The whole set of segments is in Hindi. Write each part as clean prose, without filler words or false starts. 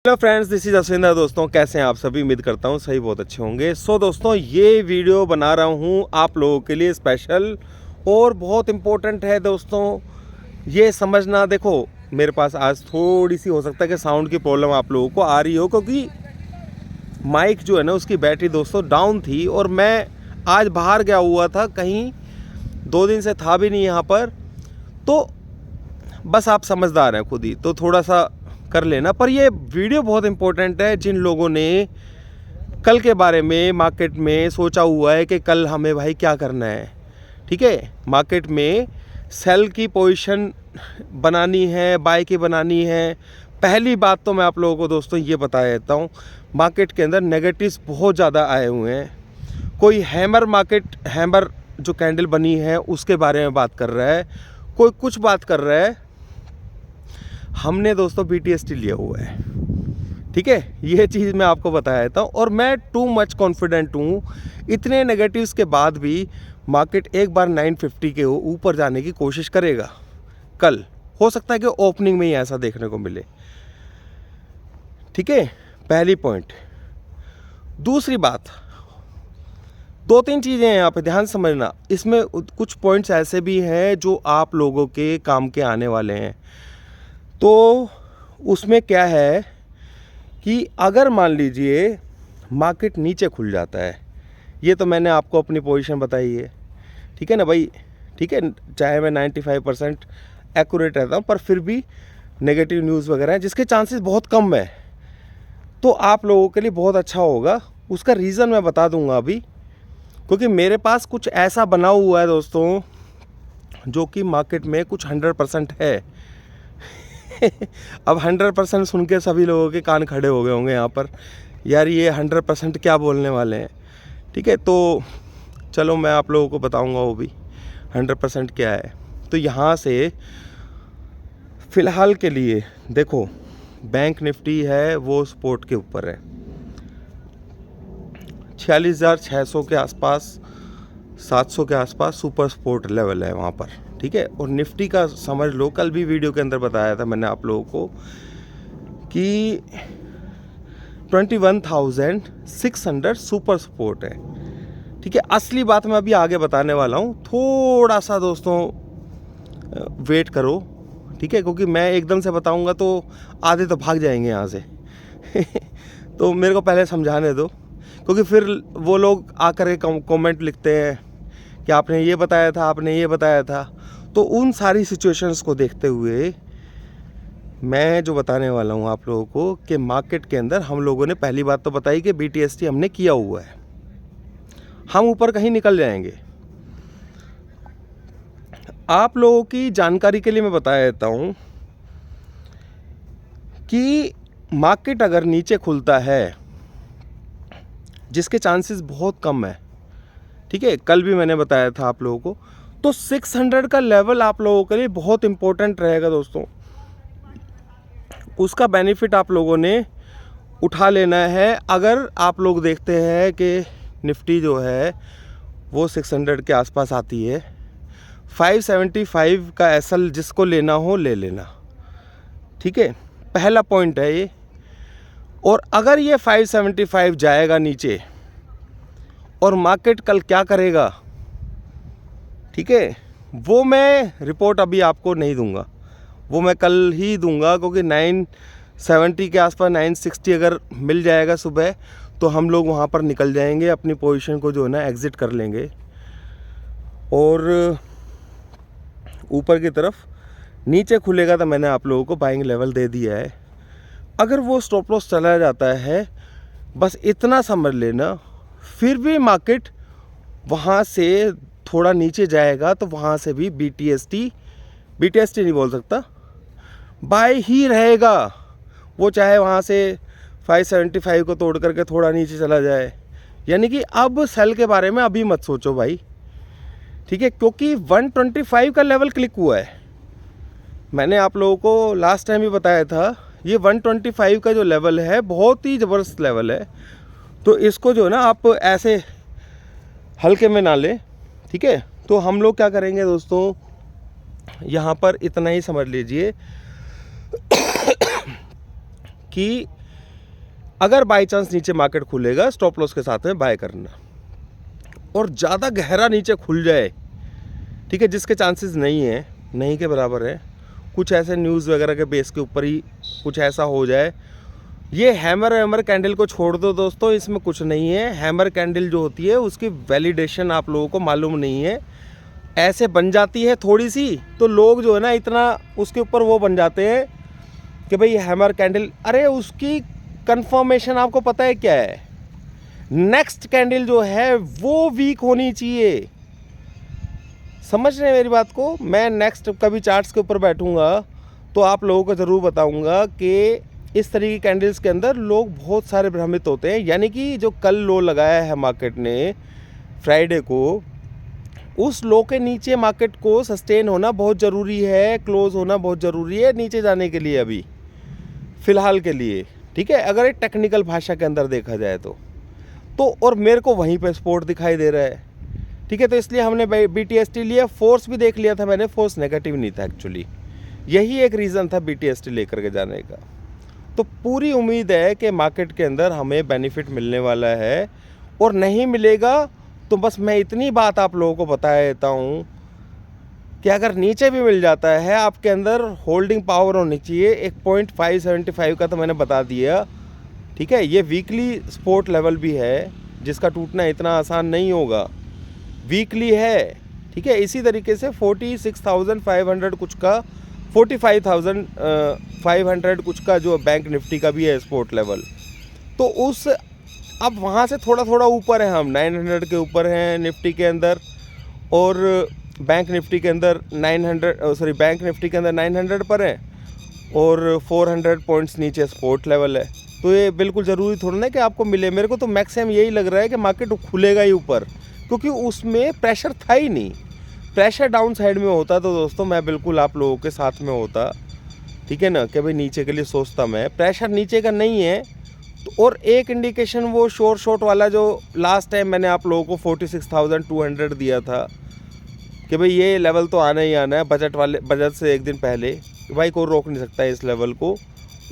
Hello friends, this is Ashwinder. दोस्तों कैसे हैं आप सभी? उम्मीद करता हूं सही बहुत अच्छे होंगे। दोस्तों ये वीडियो बना रहा हूं आप लोगों के लिए स्पेशल और बहुत इम्पोर्टेंट है। दोस्तों ये समझना, देखो मेरे पास आज थोड़ी सी हो सकता है कि साउंड की प्रॉब्लम आप लोगों को आ रही हो, क्योंकि माइक जो है ना उसकी बैटरी दोस्तों डाउन थी और मैं आज बाहर गया हुआ था, कहीं 2 दिन से था भी नहीं यहाँ पर। तो बस आप समझदार हैं खुद ही, तो थोड़ा सा कर लेना। पर ये वीडियो बहुत इंपॉर्टेंट है जिन लोगों ने कल के बारे में मार्केट में सोचा हुआ है कि कल हमें भाई क्या करना है। ठीक है, मार्केट में सेल की पोजीशन बनानी है, बाय की बनानी है। पहली बात तो मैं आप लोगों को दोस्तों ये बता देता हूँ, मार्केट के अंदर नेगेटिव्स बहुत ज़्यादा आए हुए हैं। कोई हैमर जो कैंडल बनी है उसके बारे में बात कर रहा है, कोई कुछ बात कर रहा है। हमने दोस्तों BTST लिया हुआ है। ठीक है, ये चीज़ मैं आपको बता देता हूँ और मैं टू मच कॉन्फिडेंट हूँ। इतने नेगेटिव्स के बाद भी मार्केट एक बार 950 के ऊपर जाने की कोशिश करेगा। कल हो सकता है कि ओपनिंग में ही ऐसा देखने को मिले। ठीक है, पहली पॉइंट। दूसरी बात, 2-3 चीज़ें हैं यहाँ पे ध्यान समझना। इसमें कुछ पॉइंट्स ऐसे भी हैं जो आप लोगों के काम के आने वाले हैं। तो उसमें क्या है कि अगर मान लीजिए मार्केट नीचे खुल जाता है, ये तो मैंने आपको अपनी पोजीशन बताई है। ठीक है ना भाई? ठीक है, चाहे मैं 95% एक्यूरेट रहता हूँ, पर फिर भी नेगेटिव न्यूज़ वगैरह है जिसके चांसेस बहुत कम है, तो आप लोगों के लिए बहुत अच्छा होगा। उसका रीज़न मैं बता दूंगा अभी, क्योंकि मेरे पास कुछ ऐसा बना हुआ है दोस्तों जो कि मार्केट में कुछ 100% है। अब 100% सुन के सभी लोगों के कान खड़े हो गए होंगे यहाँ पर, यार ये 100% क्या बोलने वाले हैं। ठीक है, तो चलो मैं आप लोगों को बताऊंगा वो भी 100% क्या है। तो यहाँ से फ़िलहाल के लिए देखो, बैंक निफ्टी है वो सपोर्ट के ऊपर है, 46,600 के आसपास, 700 के आसपास सुपर सपोर्ट लेवल है वहाँ पर। ठीक है, और निफ्टी का समझ लो, कल भी वीडियो के अंदर बताया था मैंने आप लोगों को कि 21,600 सुपर सपोर्ट है। ठीक है, असली बात मैं अभी आगे बताने वाला हूँ, थोड़ा सा दोस्तों वेट करो। ठीक है, क्योंकि मैं एकदम से बताऊँगा तो आधे तो भाग जाएंगे यहाँ से तो मेरे को पहले समझाने दो, क्योंकि फिर वो लोग आकर के कमेंट लिखते हैं कि आपने ये बताया था, आपने ये बताया था। तो उन सारी सिचुएशंस को देखते हुए मैं जो बताने वाला हूँ आप लोगों को कि मार्केट के अंदर हम लोगों ने पहली बात तो बताई कि BTST हमने किया हुआ है, हम ऊपर कहीं निकल जाएंगे। आप लोगों की जानकारी के लिए मैं बता देता हूँ कि मार्केट अगर नीचे खुलता है, जिसके चांसेस बहुत कम है, ठीक है, कल भी मैंने बताया था आप लोगों को, तो 600 का लेवल आप लोगों के लिए बहुत इंपॉर्टेंट रहेगा दोस्तों। उसका बेनिफिट आप लोगों ने उठा लेना है। अगर आप लोग देखते हैं कि निफ्टी जो है वो 600 के आसपास आती है, 575 का एसएल जिसको लेना हो ले लेना। ठीक है, पहला पॉइंट है ये। और अगर ये 575 जाएगा नीचे और मार्केट कल क्या करेगा, ठीक है, वो मैं रिपोर्ट अभी आपको नहीं दूंगा, वो मैं कल ही दूंगा, क्योंकि 970 के आसपास 960 अगर मिल जाएगा सुबह तो हम लोग वहाँ पर निकल जाएंगे, अपनी पोजीशन को जो है ना एग्ज़िट कर लेंगे और ऊपर की तरफ नीचे खुलेगा तो मैंने आप लोगों को बाइंग लेवल दे दिया है। अगर वो स्टॉप लॉस चला जाता है, बस इतना समझ लेना, फिर भी मार्केट वहाँ से थोड़ा नीचे जाएगा तो वहाँ से भी BTST नहीं बोल सकता, बाय ही रहेगा। वो चाहे वहाँ से 575 को तोड़ करके थोड़ा नीचे चला जाए, यानी कि अब सेल के बारे में अभी मत सोचो भाई। ठीक है, क्योंकि 125 का लेवल क्लिक हुआ है। मैंने आप लोगों को लास्ट टाइम भी बताया था, ये 125 का जो लेवल है बहुत ही ज़बरदस्त लेवल है। तो इसको जो है ना आप ऐसे हल्के में ना ले। ठीक है, तो हम लोग क्या करेंगे दोस्तों, यहाँ पर इतना ही समझ लीजिए कि अगर बाई चांस नीचे मार्केट खुलेगा स्टॉप लॉस के साथ में बाय करना, और ज़्यादा गहरा नीचे खुल जाए, ठीक है, जिसके चांसेस नहीं है, नहीं के बराबर है, कुछ ऐसे न्यूज़ वगैरह के बेस के ऊपर ही कुछ ऐसा हो जाए, ये हैमर कैंडल को छोड़ दो दोस्तों, इसमें कुछ नहीं है। हैमर कैंडल जो होती है उसकी वैलिडेशन आप लोगों को मालूम नहीं है, ऐसे बन जाती है थोड़ी सी तो लोग जो है ना इतना उसके ऊपर वो बन जाते हैं कि भाई हैमर कैंडल, अरे उसकी कंफर्मेशन आपको पता है क्या है, नेक्स्ट कैंडल जो है वो वीक होनी चाहिए। समझ रहे हैं मेरी बात को? मैं नेक्स्ट कभी चार्ट्स के ऊपर बैठूंगा तो आप लोगों को ज़रूर बताऊंगा कि इस तरह की कैंडल्स के अंदर लोग बहुत सारे भ्रमित होते हैं। यानी कि जो कल लो लगाया है मार्केट ने फ्राइडे को, उस लो के नीचे मार्केट को सस्टेन होना बहुत ज़रूरी है, क्लोज होना बहुत ज़रूरी है नीचे जाने के लिए अभी फ़िलहाल के लिए, ठीक है, अगर एक टेक्निकल भाषा के अंदर देखा जाए तो और मेरे को वहीं पे सपोर्ट दिखाई दे रहा है, ठीक है। तो इसलिए हमने BTST लिया, फोर्स भी देख लिया था मैंने, फोर्स नेगेटिव नहीं था एक्चुअली, यही एक रीज़न था BTST लेकर के जाने का। तो पूरी उम्मीद है कि मार्केट के अंदर हमें बेनिफिट मिलने वाला है, और नहीं मिलेगा तो बस मैं इतनी बात आप लोगों को बता देता हूँ कि अगर नीचे भी मिल जाता है आपके अंदर होल्डिंग पावर होनी चाहिए। एक 0.575 का तो मैंने बता दिया, ठीक है। ये वीकली सपोर्ट लेवल भी है जिसका टूटना इतना आसान नहीं होगा, वीकली है, ठीक है। इसी तरीके से 46,500 कुछ का, 45,500 कुछ का जो बैंक निफ्टी का भी है सपोर्ट लेवल, तो उस अब वहाँ से थोड़ा थोड़ा ऊपर है, हम 900 के ऊपर हैं निफ्टी के अंदर, और बैंक निफ्टी के अंदर 900 पर है, और 400 पॉइंट्स नीचे सपोर्ट लेवल है। तो ये बिल्कुल ज़रूरी थोड़ा ना कि आपको मिले, मेरे को तो मैक्सिमम यही लग रहा है कि मार्केट खुलेगा ही ऊपर, क्योंकि उसमें प्रेशर था ही नहीं। प्रेशर डाउन साइड में होता तो दोस्तों मैं बिल्कुल आप लोगों के साथ में होता, ठीक है ना, कि भाई नीचे के लिए सोचता मैं, प्रेशर नीचे का नहीं है। तो और एक इंडिकेशन वो शॉर्ट वाला जो लास्ट टाइम मैंने आप लोगों को 46,200 दिया था कि भाई ये लेवल तो आना ही आना है, बजट से एक दिन पहले, कि भाई कोई रोक नहीं सकता है इस लेवल को।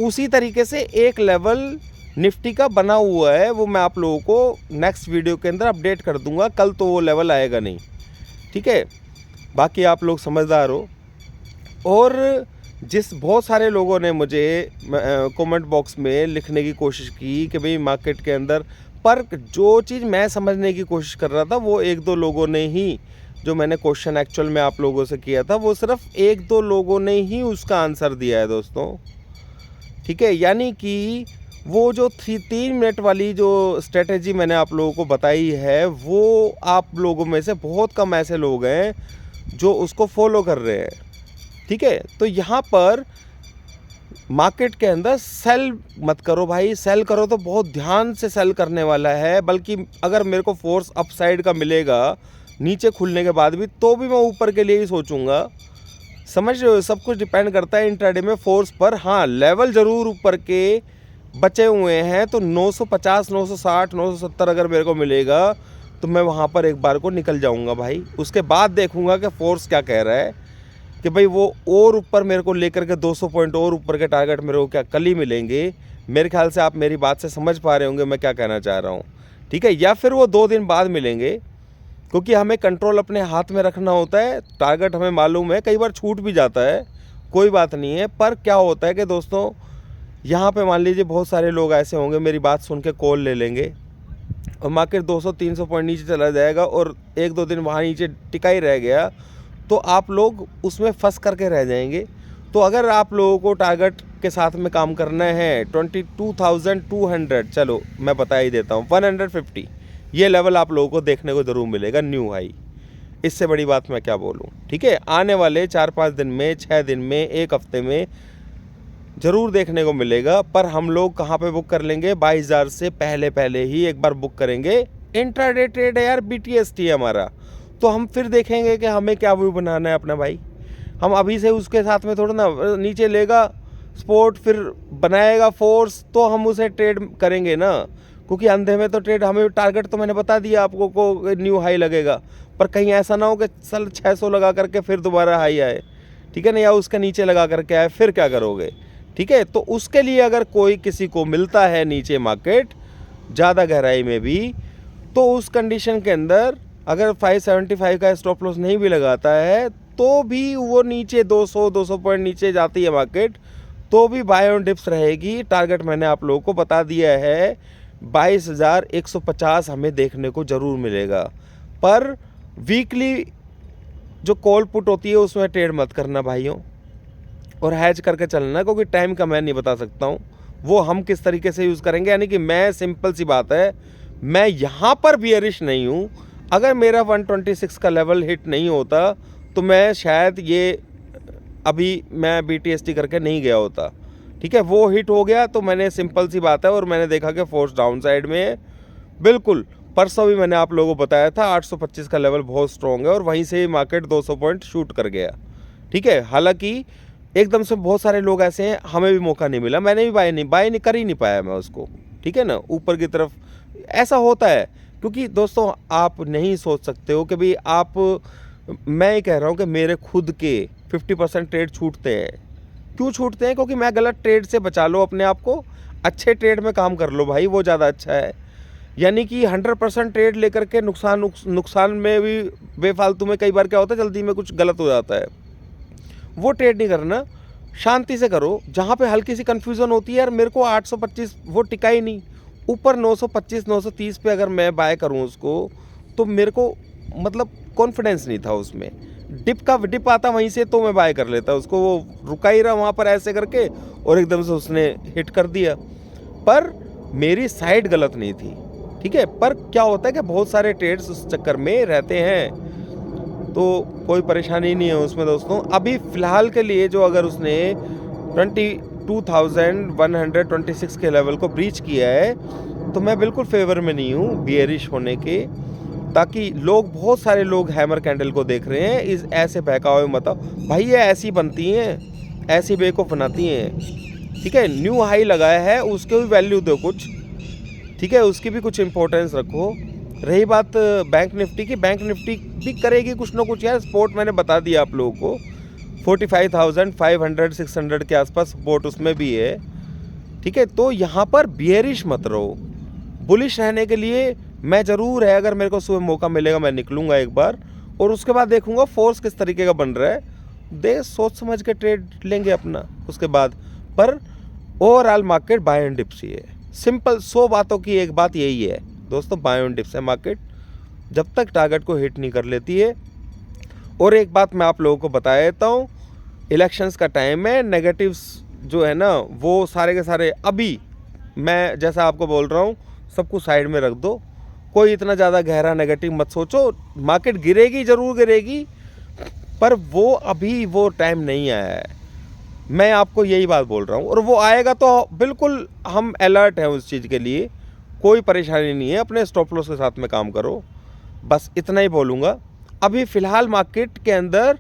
उसी तरीके से एक लेवल निफ्टी का बना हुआ है, वो मैं आप लोगों को नेक्स्ट वीडियो के अंदर अपडेट कर दूंगा, कल तो वो लेवल आएगा नहीं, ठीक है। बाकी आप लोग समझदार हो। और बहुत सारे लोगों ने मुझे कमेंट बॉक्स में लिखने की कोशिश की कि भाई मार्केट के अंदर, पर जो चीज़ मैं समझने की कोशिश कर रहा था वो एक दो लोगों ने ही, जो मैंने क्वेश्चन एक्चुअल में आप लोगों से किया था, वो सिर्फ एक दो लोगों ने ही उसका आंसर दिया है दोस्तों, ठीक है। यानी कि वो जो 3 मिनट वाली जो स्ट्रेटेजी मैंने आप लोगों को बताई है, वो आप लोगों में से बहुत कम ऐसे लोग हैं जो उसको फॉलो कर रहे हैं, ठीक है। तो यहाँ पर मार्केट के अंदर सेल मत करो भाई, सेल करो तो बहुत ध्यान से सेल करने वाला है। बल्कि अगर मेरे को फोर्स अपसाइड का मिलेगा नीचे खुलने के बाद भी, तो भी मैं ऊपर के लिए ही सोचूंगा, समझ रहे हो। सब कुछ डिपेंड करता है इंट्राडे में फोर्स पर। हाँ, लेवल ज़रूर ऊपर के बचे हुए हैं, तो 950, 960, 970 अगर मेरे को मिलेगा तो मैं वहाँ पर एक बार को निकल जाऊँगा भाई। उसके बाद देखूँगा कि फोर्स क्या कह रहा है कि भाई वो और ऊपर मेरे को लेकर के 200 पॉइंट और ऊपर के टारगेट मेरे को क्या कल ही मिलेंगे। मेरे ख्याल से आप मेरी बात से समझ पा रहे होंगे मैं क्या कहना चाह रहा हूँ, ठीक है। या फिर वो 2 दिन बाद मिलेंगे, क्योंकि हमें कंट्रोल अपने हाथ में रखना होता है। टारगेट हमें मालूम है, कई बार छूट भी जाता है, कोई बात नहीं है। पर क्या होता है कि दोस्तों यहाँ पे मान लीजिए बहुत सारे लोग ऐसे होंगे मेरी बात सुन के कॉल ले लेंगे, और मार्केट 200-300 पॉइंट नीचे चला जाएगा और 1-2 दिन वहाँ नीचे टिका ही रह गया, तो आप लोग उसमें फंस करके रह जाएंगे। तो अगर आप लोगों को टारगेट के साथ में काम करना है 22,200, चलो मैं बता ही देता हूँ 150, ये लेवल आप लोगों को देखने को ज़रूर मिलेगा, न्यू हाई। इससे बड़ी बात मैं क्या बोलूँ, ठीक है। आने वाले 4-5 दिन में, 6 दिन में, 1 हफ्ते में ज़रूर देखने को मिलेगा। पर हम लोग कहाँ पे बुक कर लेंगे? 22,000 से पहले ही एक बार बुक करेंगे। इंट्राडे ट्रेड है यार, BTST है हमारा, तो हम फिर देखेंगे कि हमें क्या व्यू बनाना है अपना भाई। हम अभी से उसके साथ में थोड़ा ना, नीचे लेगा सपोर्ट फिर बनाएगा फोर्स, तो हम उसे ट्रेड करेंगे ना, क्योंकि अंधे में तो ट्रेड, हमें टारगेट तो मैंने बता दिया आपको को न्यू हाई लगेगा। पर कहीं ऐसा ना हो कि सल 600 लगा करके फिर दोबारा हाई आए, ठीक है ना, या उसके नीचे लगा करके आए, फिर क्या करोगे, ठीक है, तो उसके लिए अगर कोई किसी को मिलता है नीचे मार्केट ज़्यादा गहराई में भी, तो उस कंडीशन के अंदर अगर 575 का स्टॉप लॉस नहीं भी लगाता है तो भी वो नीचे 200 पॉइंट नीचे जाती है मार्केट, तो भी बाय ऑन डिप्स रहेगी। टारगेट मैंने आप लोगों को बता दिया है, 22,150 हमें देखने को ज़रूर मिलेगा। पर वीकली जो कॉल पुट होती है उसमें ट्रेड मत करना भाइयों, और हैज करके चलना, क्योंकि टाइम का मैं नहीं बता सकता हूँ वो हम किस तरीके से यूज़ करेंगे। यानी कि मैं, सिंपल सी बात है, मैं यहाँ पर बियरिश नहीं हूँ। अगर मेरा 126 का लेवल हिट नहीं होता तो मैं शायद ये अभी मैं BTST करके नहीं गया होता। ठीक है, वो हिट हो गया तो मैंने, सिंपल सी बात है, और मैंने देखा कि फोर्स डाउन साइड में है। बिल्कुल, परसों भी मैंने आप लोगों को बताया था 825 का लेवल बहुत स्ट्रॉन्ग है, और वहीं से मार्केट 200 पॉइंट शूट कर गया। ठीक है, हालांकि एकदम से बहुत सारे लोग ऐसे हैं, हमें भी मौका नहीं मिला, मैंने भी बाय नहीं कर ही नहीं पाया मैं उसको। ठीक है ना, ऊपर की तरफ ऐसा होता है, क्योंकि दोस्तों आप नहीं सोच सकते हो कि भाई आप, मैं ये कह रहा हूँ कि मेरे खुद के 50% ट्रेड छूटते हैं। क्यों छूटते हैं? क्योंकि मैं गलत ट्रेड से बचा लो अपने आप को, अच्छे ट्रेड में काम कर लो भाई, वो ज़्यादा अच्छा है। यानी कि 100% ट्रेड लेकर के नुकसान में भी बेफालतू में कई बार क्या होता है, जल्दी में कुछ गलत हो जाता है, वो ट्रेड नहीं करना। शांति से करो। जहाँ पे हल्की सी कन्फ्यूज़न होती है, यार मेरे को 825 वो टिका ही नहीं, ऊपर 925 930 पे अगर मैं बाय करूँ उसको, तो मेरे को मतलब कॉन्फिडेंस नहीं था उसमें। डिप आता वहीं से तो मैं बाय कर लेता उसको, वो रुका ही रहा वहाँ पर ऐसे करके और एकदम से उसने हिट कर दिया। पर मेरी साइड गलत नहीं थी। ठीक है, पर क्या होता है कि बहुत सारे ट्रेड्स उस चक्कर में रहते हैं, तो कोई परेशानी नहीं है उसमें दोस्तों। अभी फ़िलहाल के लिए जो अगर उसने 22,126 के लेवल को ब्रीच किया है, तो मैं बिल्कुल फेवर में नहीं हूँ बियरिश होने के। ताकि लोग, बहुत सारे लोग हैमर कैंडल को देख रहे हैं, इस ऐसे बहकावे मत आओ भाई, ये ऐसी बनती हैं, ऐसी बेवकूफ़ बनाती हैं। ठीक है, न्यू हाई लगाया है, उसके भी वैल्यू दो कुछ। ठीक है, उसकी भी कुछ इंपॉर्टेंस रखो। रही बात बैंक निफ्टी की, बैंक निफ्टी भी करेगी कुछ ना कुछ यार। सपोर्ट मैंने बता दिया आप लोगों को, 45,500 600 के आसपास सपोर्ट उसमें भी है। ठीक है, तो यहाँ पर बियरिश मत रहो। बुलिश रहने के लिए मैं ज़रूर है, अगर मेरे को सुबह मौका मिलेगा मैं निकलूँगा एक बार, और उसके बाद देखूँगा फोर्स किस तरीके का बन रहा है, सोच समझ के ट्रेड लेंगे अपना उसके बाद। पर overall market buy and dips ही है। सिंपल 100 बातों की एक बात यही है दोस्तों, बाय एंड डिप्स है मार्केट, जब तक टारगेट को हिट नहीं कर लेती है। और एक बात मैं आप लोगों को बता देता हूँ, इलेक्शंस का टाइम है, नेगेटिव्स जो है ना वो सारे के सारे, अभी मैं जैसा आपको बोल रहा हूँ, सब कुछ साइड में रख दो। कोई इतना ज़्यादा गहरा नेगेटिव मत सोचो। मार्केट गिरेगी, ज़रूर गिरेगी, पर वो अभी वो टाइम नहीं आया है। मैं आपको यही बात बोल रहा हूँ, और वो आएगा तो बिल्कुल हम अलर्ट हैं उस चीज़ के लिए, कोई परेशानी नहीं है। अपने स्टॉप लॉस के साथ में काम करो, बस इतना ही बोलूँगा। अभी फ़िलहाल मार्केट के अंदर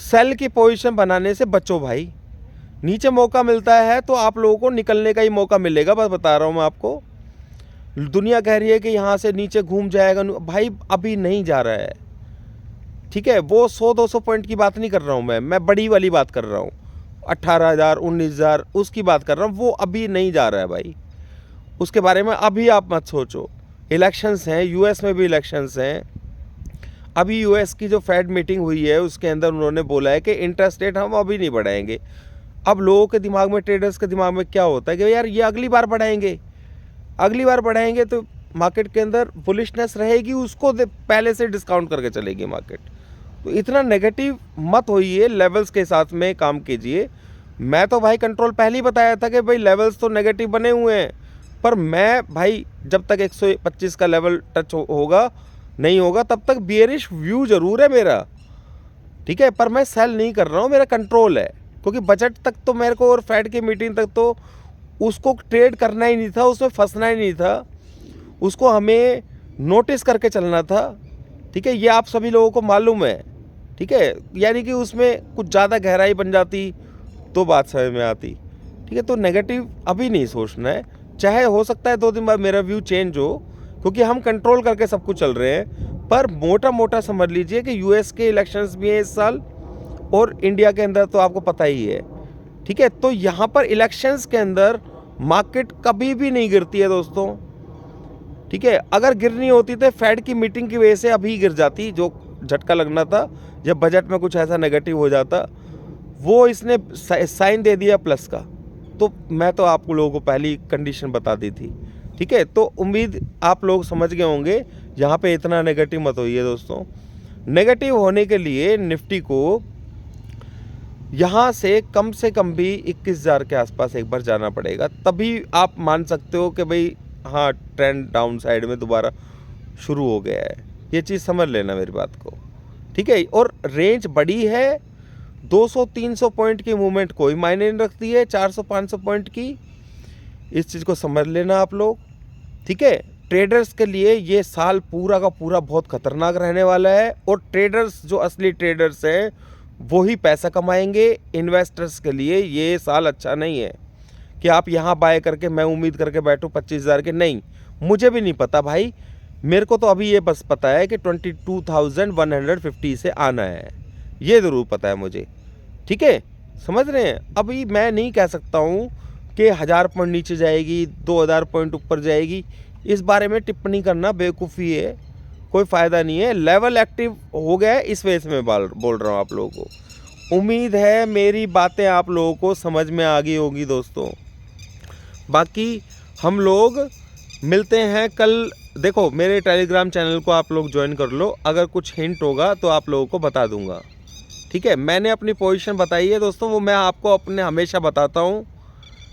सेल की पोजीशन बनाने से बचो भाई। नीचे मौका मिलता है तो आप लोगों को निकलने का ही मौका मिलेगा, बस बता रहा हूँ मैं आपको। दुनिया कह रही है कि यहाँ से नीचे घूम जाएगा, भाई अभी नहीं जा रहा है। ठीक है, वो 100-200 पॉइंट की बात नहीं कर रहा हूँ मैं बड़ी वाली बात कर रहा हूँ, 18,000 19,000 उसकी बात कर रहा हूँ। वो अभी नहीं जा रहा है भाई, उसके बारे में अभी आप मत सोचो। इलेक्शंस हैं, यूएस में भी इलेक्शंस हैं। अभी यूएस की जो फेड मीटिंग हुई है उसके अंदर उन्होंने बोला है कि इंटरेस्ट रेट हम अभी नहीं बढ़ाएंगे। अब लोगों के दिमाग में, ट्रेडर्स के दिमाग में क्या होता है कि यार ये अगली बार बढ़ाएंगे, अगली बार बढ़ाएंगे तो मार्केट के अंदर बुलिशनेस रहेगी, उसको पहले से डिस्काउंट करके चलेगी मार्केट। तो इतना नेगेटिव मत होइए, लेवल्स के साथ में काम कीजिए। मैं तो भाई कंट्रोल पहले ही बताया था कि भाई लेवल्स तो नेगेटिव बने हुए हैं, पर मैं भाई जब तक 125 का लेवल टच होगा नहीं होगा तब तक बियरिश व्यू ज़रूर है मेरा। ठीक है, पर मैं सेल नहीं कर रहा हूँ, मेरा कंट्रोल है, क्योंकि बजट तक तो मेरे को और फेड की मीटिंग तक तो उसको ट्रेड करना ही नहीं था, उसमें फंसना ही नहीं था, उसको हमें नोटिस करके चलना था। ठीक है, ये आप सभी लोगों को मालूम है। ठीक है, यानी कि उसमें कुछ ज़्यादा गहराई बन जाती तो बात समझ में आती। ठीक है, तो नेगेटिव अभी नहीं सोचना है, चाहे हो सकता है 2 दिन बाद मेरा व्यू चेंज हो, क्योंकि हम कंट्रोल करके सब कुछ चल रहे हैं। पर मोटा मोटा समझ लीजिए कि यूएस के इलेक्शंस भी हैं इस साल, और इंडिया के अंदर तो आपको पता ही है। ठीक है। तो यहाँ पर इलेक्शंस के अंदर मार्केट कभी भी नहीं गिरती है दोस्तों, ठीक है। अगर गिरनी होती तो फेड की मीटिंग की वजह से अभी गिर जाती, जो झटका लगना था जब बजट में कुछ ऐसा नेगेटिव हो जाता, वो इसने साइन दे दिया प्लस का। तो मैं तो आपको लोगों को पहली कंडीशन बता दी थी, ठीक है। तो उम्मीद आप लोग समझ गए होंगे, यहाँ पे इतना नेगेटिव मत होइए दोस्तों। नेगेटिव होने के लिए निफ्टी को यहाँ से कम भी 21,000 के आसपास एक बार जाना पड़ेगा, तभी आप मान सकते हो कि भाई हाँ ट्रेंड डाउन साइड में दोबारा शुरू हो गया है। ये चीज़ समझ लेना मेरी बात को, ठीक है। और रेंज बड़ी है, 200-300 पॉइंट की मूवमेंट कोई मायने नहीं रखती है, 400-500 पॉइंट की, इस चीज़ को समझ लेना आप लोग, ठीक है। ट्रेडर्स के लिए ये साल पूरा का पूरा बहुत खतरनाक रहने वाला है, और ट्रेडर्स जो असली ट्रेडर्स हैं वो ही पैसा कमाएंगे। इन्वेस्टर्स के लिए ये साल अच्छा नहीं है कि आप यहाँ बाय करके मैं उम्मीद करके बैठूँ 25,000 के, नहीं, मुझे भी नहीं पता भाई। मेरे को तो अभी ये बस पता है कि 22,150 से आना है, ये ज़रूर पता है मुझे, ठीक है, समझ रहे हैं। अभी मैं नहीं कह सकता हूँ कि 1000 पॉइंट नीचे जाएगी, 2000 पॉइंट ऊपर जाएगी, इस बारे में टिप्पणी करना बेवकूफ़ी है, कोई फ़ायदा नहीं है। लेवल एक्टिव हो गया है, इस वजह से मैं बोल रहा हूँ आप लोगों को। उम्मीद है मेरी बातें आप लोगों को समझ में आ गई होगी दोस्तों। बाकी हम लोग मिलते हैं कल। देखो मेरे टेलीग्राम चैनल को आप लोग ज्वाइन कर लो, अगर कुछ हिंट होगा तो आप लोगों को बता दूंगा, ठीक है। मैंने अपनी पोजीशन बताई है दोस्तों, वो मैं आपको अपने हमेशा बताता हूँ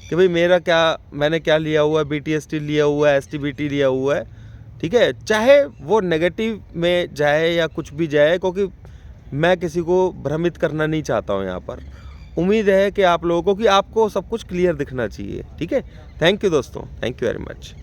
कि भाई मैंने क्या लिया हुआ है, BTST लिया हुआ है, STBT लिया हुआ है, ठीक है। चाहे वो नेगेटिव में जाए या कुछ भी जाए, क्योंकि मैं किसी को भ्रमित करना नहीं चाहता हूँ यहाँ पर। उम्मीद है कि आप लोगों को, कि आपको सब कुछ क्लियर दिखना चाहिए, ठीक है। थैंक यू दोस्तों, थैंक यू वेरी मच।